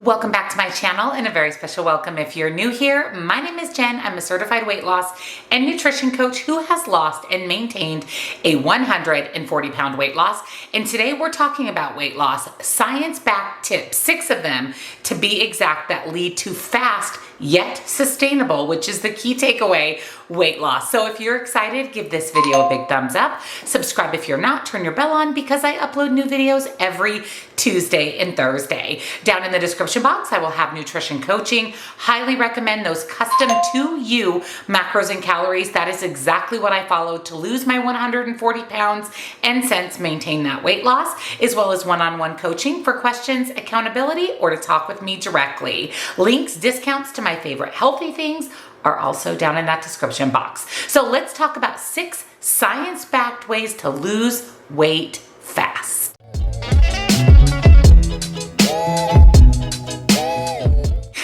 Welcome back to my channel and a very special welcome if you're new here. My name is Jen. I'm a certified weight loss and nutrition coach who has lost and maintained a 140-pound weight loss. And today we're talking about weight loss, science-backed tips, 6 of them to be exact, that lead to fast yet sustainable, which is the key takeaway, weight loss. So if you're excited, give this video a big thumbs up. Subscribe if you're not, turn your bell on because I upload new videos every Tuesday and Thursday. Down in the description box, I will have nutrition coaching. Highly recommend those custom to you macros and calories. That is exactly what I follow to lose my 140 pounds and since maintain that weight loss, as well as one-on-one coaching for questions, accountability, or to talk with me directly. Links, discounts to my favorite healthy things are also down in that description box. So let's talk about 6 science-backed ways to lose weight fast.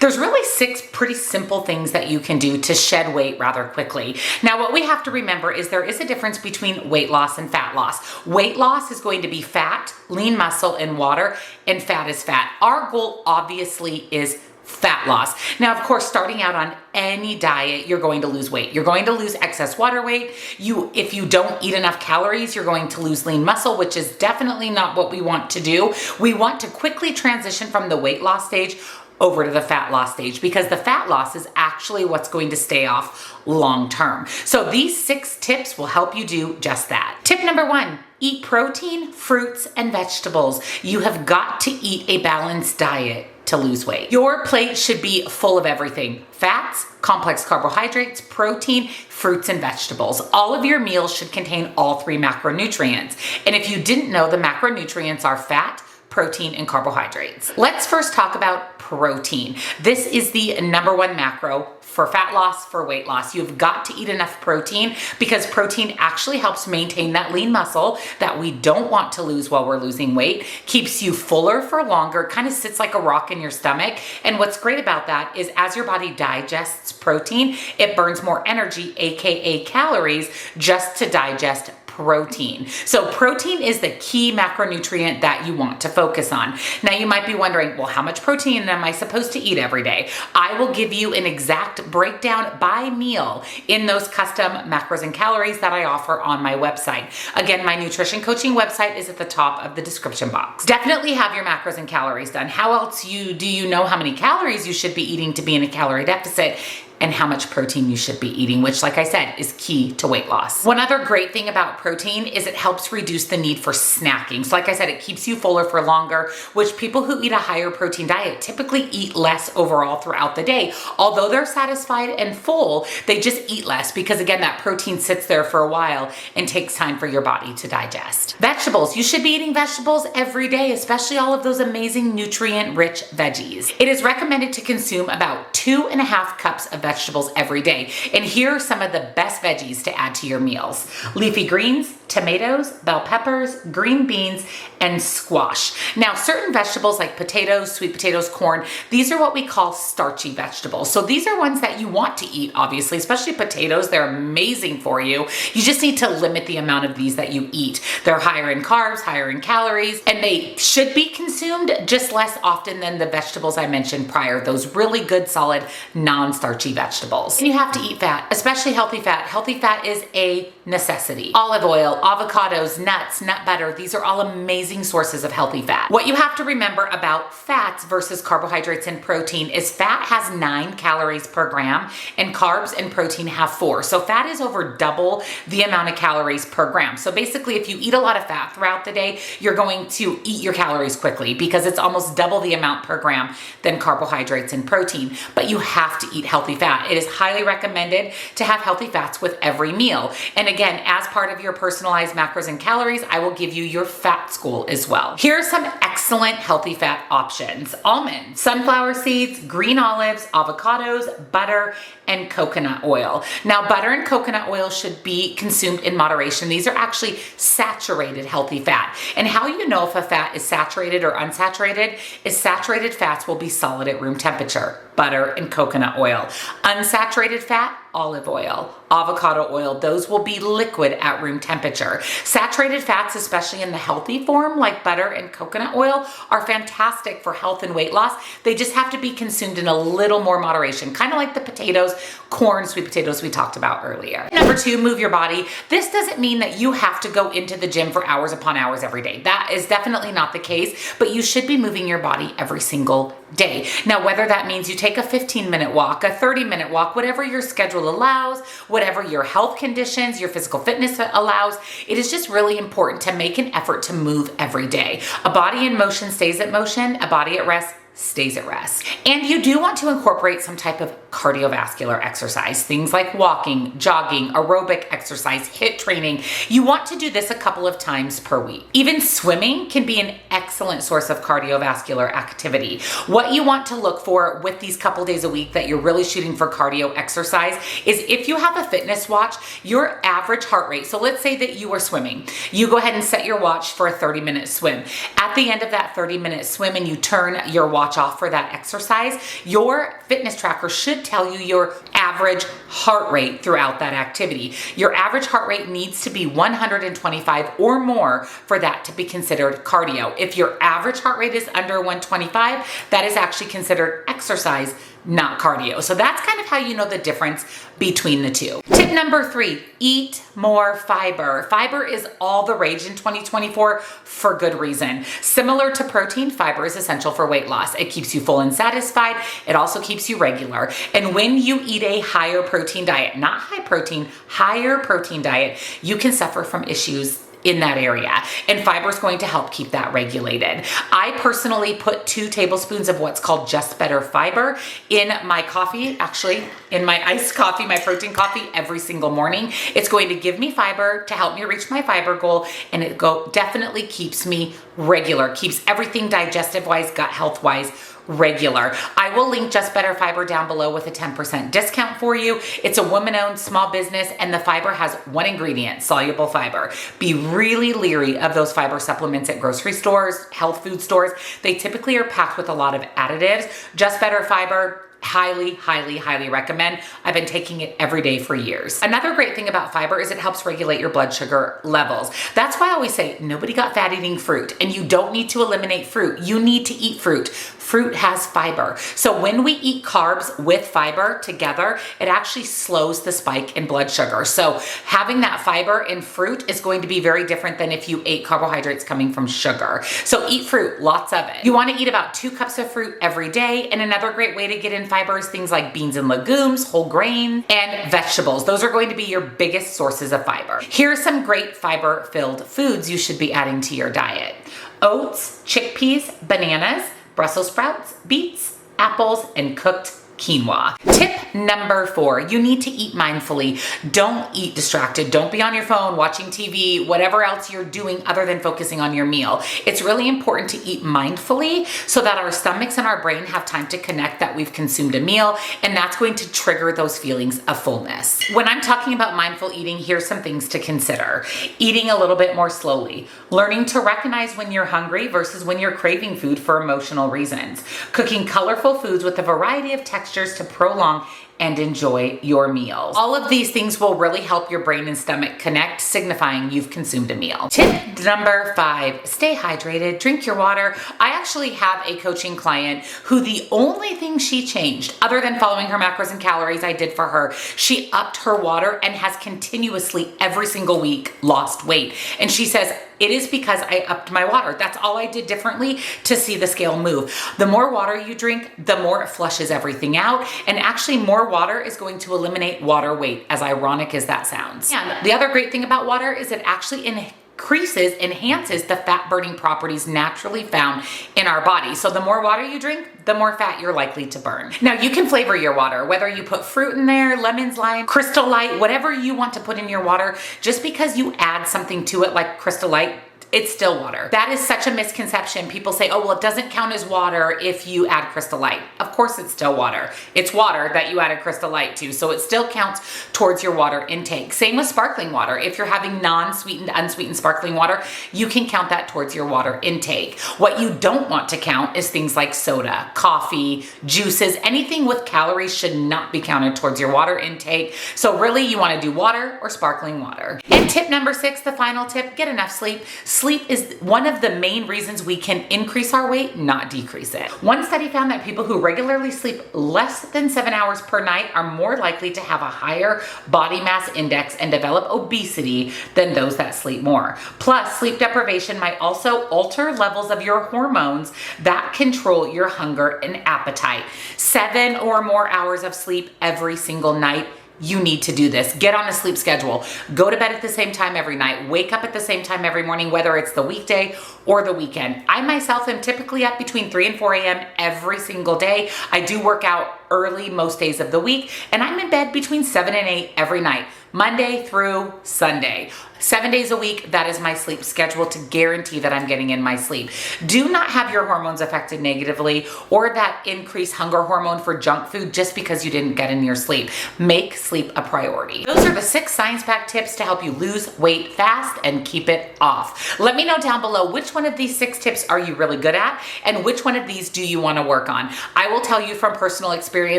There's really 6 pretty simple things that you can do to shed weight rather quickly. Now, what we have to remember is there is a difference between weight loss and fat loss. Weight loss is going to be fat, lean muscle, and water, and fat is fat. Our goal obviously is fat loss. Now, of course, starting out on any diet, you're going to lose weight. You're going to lose excess water weight. If you don't eat enough calories, you're going to lose lean muscle, which is definitely not what we want to do. We want to quickly transition from the weight loss stage over to the fat loss stage, because the fat loss is actually what's going to stay off long term. So these 6 tips will help you do just that. Tip number 1, eat protein, fruits, and vegetables. You have got to eat a balanced diet to lose weight. Your plate should be full of everything: fats, complex carbohydrates, protein, fruits, and vegetables. All of your meals should contain all 3 macronutrients. And if you didn't know, the macronutrients are fat, protein, and carbohydrates. Let's first talk about protein. This is the number 1 macro for fat loss, for weight loss. You've got to eat enough protein because protein actually helps maintain that lean muscle that we don't want to lose while we're losing weight, keeps you fuller for longer, kind of sits like a rock in your stomach. And what's great about that is as your body digests protein, it burns more energy, aka calories, just to digest protein. So protein is the key macronutrient that you want to focus on. Now you might be wondering, well, how much protein am I supposed to eat every day? I will give you an exact breakdown by meal in those custom macros and calories that I offer on my website. Again, my nutrition coaching website is at the top of the description box. Definitely have your macros and calories done. How else do you know how many calories you should be eating to be in a calorie deficit, and how much protein you should be eating, which, like I said, is key to weight loss. One other great thing about protein is it helps reduce the need for snacking. So like I said, it keeps you fuller for longer, which people who eat a higher protein diet typically eat less overall throughout the day. Although they're satisfied and full, they just eat less because, again, that protein sits there for a while and takes time for your body to digest. Vegetables. You should be eating vegetables every day, especially all of those amazing nutrient-rich veggies. It is recommended to consume about 2.5 cups of vegetables every day. And here are some of the best veggies to add to your meals: leafy greens, tomatoes, bell peppers, green beans, and squash. Now, certain vegetables like potatoes, sweet potatoes, corn, these are what we call starchy vegetables. So these are ones that you want to eat, obviously, especially potatoes. They're amazing for you. You just need to limit the amount of these that you eat. They're higher in carbs, higher in calories, and they should be consumed just less often than the vegetables I mentioned prior, those really good, solid, non-starchy vegetables. And you have to eat fat, especially healthy fat. Healthy fat is a necessity. Olive oil, avocados, nuts, nut butter, these are all amazing sources of healthy fat. What you have to remember about fats versus carbohydrates and protein is fat has 9 calories per gram and carbs and protein have 4. So fat is over double the amount of calories per gram. So basically, if you eat a lot of fat throughout the day, you're going to eat your calories quickly because it's almost double the amount per gram than carbohydrates and protein. But you have to eat healthy fat. It is highly recommended to have healthy fats with every meal. And again, as part of your personalized macros and calories, I will give you your fat school as well. Here are some excellent healthy fat options: almonds, sunflower seeds, green olives, avocados, butter, and coconut oil. Now, butter and coconut oil should be consumed in moderation. These are actually saturated healthy fat. And how you know if a fat is saturated or unsaturated is saturated fats will be solid at room temperature, butter and coconut oil. Unsaturated fat olive oil, avocado oil. Those will be liquid at room temperature. Saturated fats, especially in the healthy form like butter and coconut oil, are fantastic for health and weight loss. They just have to be consumed in a little more moderation, kind of like the potatoes, corn, sweet potatoes we talked about earlier. Number 2, move your body. This doesn't mean that you have to go into the gym for hours upon hours every day. That is definitely not the case, but you should be moving your body every single day. Now, whether that means you take a 15-minute walk, a 30-minute walk, whatever your schedule allows, whatever your health conditions, your physical fitness allows, it is just really important to make an effort to move every day. A body in motion stays at motion, a body at rest stays at rest. And you do want to incorporate some type of cardiovascular exercise, things like walking, jogging, aerobic exercise, HIIT training. You want to do this a couple of times per week. Even swimming can be an excellent source of cardiovascular activity. What you want to look for with these couple days a week that you're really shooting for cardio exercise is if you have a fitness watch, your average heart rate. So let's say that you are swimming. You go ahead and set your watch for a 30-minute swim. At the end of that 30-minute swim and you turn your watch off for that exercise, your fitness tracker should tell you your average heart rate throughout that activity. Your average heart rate needs to be 125 or more for that to be considered cardio. If your average heart rate is under 125, that is actually considered exercise, not cardio. So that's kind of how you know the difference between the two. Tip number 3, eat more fiber. Fiber is all the rage in 2024 for good reason. Similar to protein, fiber is essential for weight loss. It keeps you full and satisfied. It also keeps you regular. And when you eat a higher protein diet, not high protein, higher protein diet, you can suffer from issues in that area. And fiber is going to help keep that regulated. I personally put 2 tablespoons of what's called Just Better fiber in my coffee, actually in my iced coffee, my protein coffee every single morning. It's going to give me fiber to help me reach my fiber goal, and it definitely keeps me regular, keeps everything digestive wise, gut health wise regular. I will link Just Better Fiber down below with a 10% discount for you. It's a woman-owned small business, and the fiber has one ingredient, soluble fiber. Be really leery of those fiber supplements at grocery stores, health food stores. They typically are packed with a lot of additives. Just Better Fiber, highly, highly, highly recommend. I've been taking it every day for years. Another great thing about fiber is it helps regulate your blood sugar levels. That's why I always say nobody got fat eating fruit, and you don't need to eliminate fruit. You need to eat fruit. Fruit has fiber. So when we eat carbs with fiber together, it actually slows the spike in blood sugar. So having that fiber in fruit is going to be very different than if you ate carbohydrates coming from sugar. So eat fruit, lots of it. You want to eat about 2 cups of fruit every day. And another great way to get in fiber is things like beans and legumes, whole grain, and vegetables. Those are going to be your biggest sources of fiber. Here are some great fiber-filled foods you should be adding to your diet. Oats, chickpeas, bananas, Brussels sprouts, beets, apples, and cooked quinoa. Tip number 4, you need to eat mindfully. Don't eat distracted. Don't be on your phone, watching TV, whatever else you're doing other than focusing on your meal. It's really important to eat mindfully so that our stomachs and our brain have time to connect that we've consumed a meal, and that's going to trigger those feelings of fullness. When I'm talking about mindful eating, here's some things to consider. Eating a little bit more slowly. Learning to recognize when you're hungry versus when you're craving food for emotional reasons. Cooking colorful foods with a variety of textures to prolong and enjoy your meals. All of these things will really help your brain and stomach connect, signifying you've consumed a meal. Tip number 5, stay hydrated, drink your water. I actually have a coaching client who the only thing she changed, other than following her macros and calories I did for her, she upped her water and has continuously every single week lost weight. And she says, it is because I upped my water. That's all I did differently to see the scale move. The more water you drink, the more it flushes everything out. And actually more water is going to eliminate water weight, as ironic as that sounds. And the other great thing about water is it actually enhances the fat burning properties naturally found in our body. So the more water you drink, the more fat you're likely to burn. Now you can flavor your water, whether you put fruit in there, lemons, lime, Crystal Light, whatever you want to put in your water. Just because you add something to it like Crystal Light it's still water. That is such a misconception. People say, oh, well, it doesn't count as water if you add Crystal Light. Of course, it's still water. It's water that you added Crystal Light to, so it still counts towards your water intake. Same with sparkling water. If you're having non-sweetened, unsweetened sparkling water, you can count that towards your water intake. What you don't want to count is things like soda, coffee, juices. Anything with calories should not be counted towards your water intake. So really, you want to do water or sparkling water. And tip number 6, the final tip, get enough sleep. Sleep is one of the main reasons we can increase our weight, not decrease it. One study found that people who regularly sleep less than 7 hours per night are more likely to have a higher body mass index and develop obesity than those that sleep more. Plus, sleep deprivation might also alter levels of your hormones that control your hunger and appetite. 7 or more hours of sleep every single night. You need to do this. Get on a sleep schedule. Go to bed at the same time every night. Wake up at the same time every morning, whether it's the weekday or the weekend. I myself am typically up between 3 and 4 a.m. every single day. I do work out early most days of the week, and I'm in bed between 7 and 8 every night, Monday through Sunday. 7 days a week, that is my sleep schedule to guarantee that I'm getting in my sleep. Do not have your hormones affected negatively or that increased hunger hormone for junk food just because you didn't get in your sleep. Make sleep a priority. Those are the 6 science-packed tips to help you lose weight fast and keep it off. Let me know down below which one of these 6 tips are you really good at and which one of these do you want to work on. I will tell you from personal experience,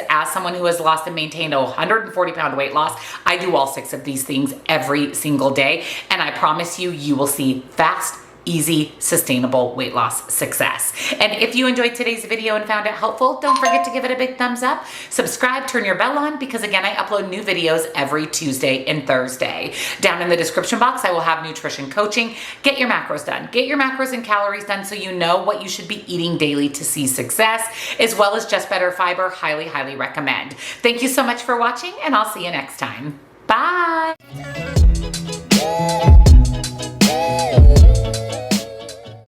as someone who has lost and maintained a 140-pound weight loss, I do all 6 of these things every single day. And I promise you, you will see fast, easy, sustainable weight loss success. And if you enjoyed today's video and found it helpful, don't forget to give it a big thumbs up. Subscribe, turn your bell on, because again, I upload new videos every Tuesday and Thursday. Down in the description box, I will have nutrition coaching. Get your macros done. Get your macros and calories done so you know what you should be eating daily to see success, as well as Just Better Fiber. Highly, highly recommend. Thank you so much for watching, and I'll see you next time. Bye.